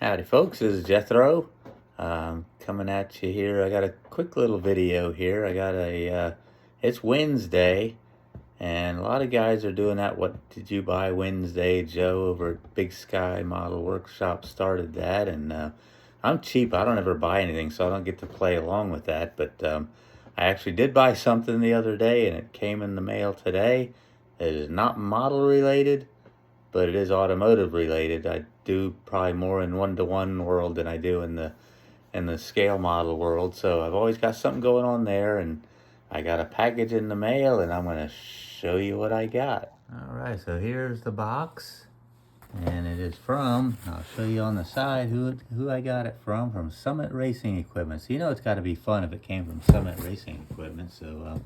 Howdy folks, this is Jethro coming at you here. I got a quick little video here. It's Wednesday, and a lot of guys are doing that "What did you buy Wednesday?" Joe over at Big Sky Model Workshop started that, and I'm cheap. I don't ever buy anything, so I don't get to play along with that, but I actually did buy something the other day, and it came in the mail today. It is not model related, but it is automotive related. I do probably more in one-to-one world than I do in the scale model world. So I've always got something going on there, and I got a package in the mail, and I'm going to show you what I got. All right, so here's the box, and it is from, I'll show you on the side who I got it from Summit Racing Equipment. So you know it's got to be fun if it came from Summit Racing Equipment. So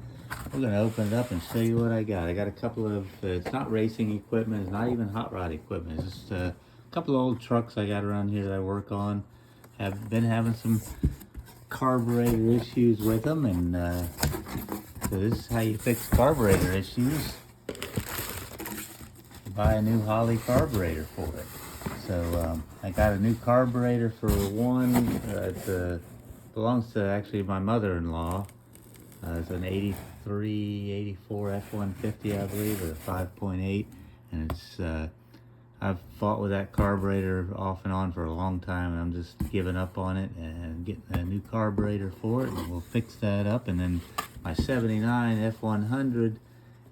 we're going to open it up and show you what I got. I got a couple of, it's not racing equipment, it's not even hot rod equipment. It's just a couple of old trucks I got around here that I work on. Have been having some carburetor issues with them, and so this is how you fix carburetor issues. You buy a new Holley carburetor for it. So I got a new carburetor for one. It belongs to actually my mother-in-law. It's an 83, 84 F-150, I believe, or a 5.8, and it's I've fought with that carburetor off and on for a long time, and I'm just giving up on it and getting a new carburetor for it, and we'll fix that up. And then my 79 F-100,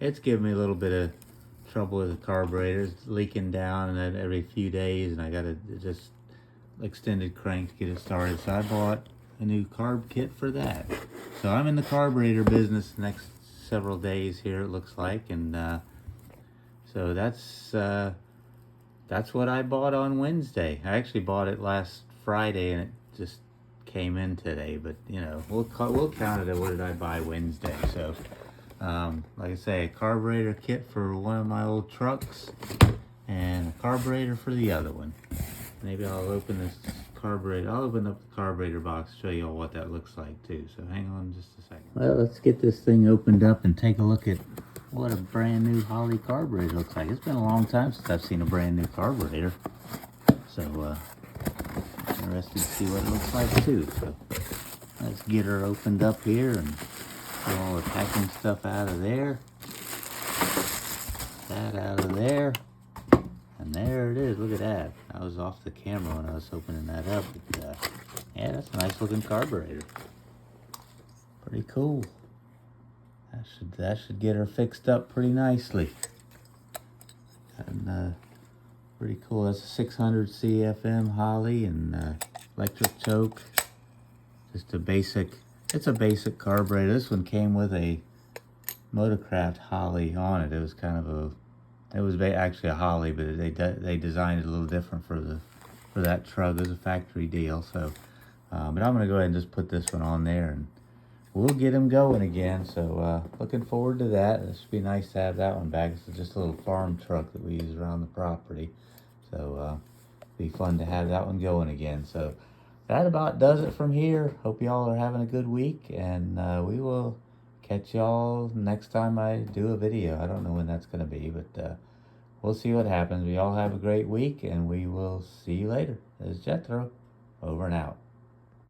it's giving me a little bit of trouble with the carburetor. It's leaking down and then every few days, and I got to just extended crank to get it started. So I bought a new carb kit for that. So I'm in the carburetor business the next several days here, it looks like, and so that's what I bought on Wednesday. I actually bought it last Friday, and it just came in today. But you know, we'll count it at what did I buy Wednesday. So, like I say, a carburetor kit for one of my old trucks, and a carburetor for the other one. Maybe I'll open this carburetor. I'll open up the carburetor box, show you all what that looks like too. So hang on just a second. Well, let's get this thing opened up and take a look at what a brand new Holley carburetor looks like. It's been a long time since I've seen a brand new carburetor. So interested to see what it looks like too. So let's get her opened up here and get all the packing stuff out of there. That out of there. And there it is. Look at that. I was off the camera when I was opening that up. But, yeah, that's a nice looking carburetor. Pretty cool. That should get her fixed up pretty nicely. And pretty cool. That's a 600 CFM Holley and electric choke. Just a basic. It's a basic carburetor. This one came with a Motorcraft Holley on it. It was kind of a. It was actually a Holley, but they designed it a little different for that truck. It was a factory deal. So, but I'm gonna go ahead and just put this one on there, and we'll get him going again. So looking forward to that. It should be nice to have that one back. It's just a little farm truck that we use around the property. So be fun to have that one going again. So that about does it from here. Hope y'all are having a good week, and we will catch y'all next time I do a video. I don't know when that's going to be, but we'll see what happens. We all have a great week, and we will see you later. This is Jethro, over and out.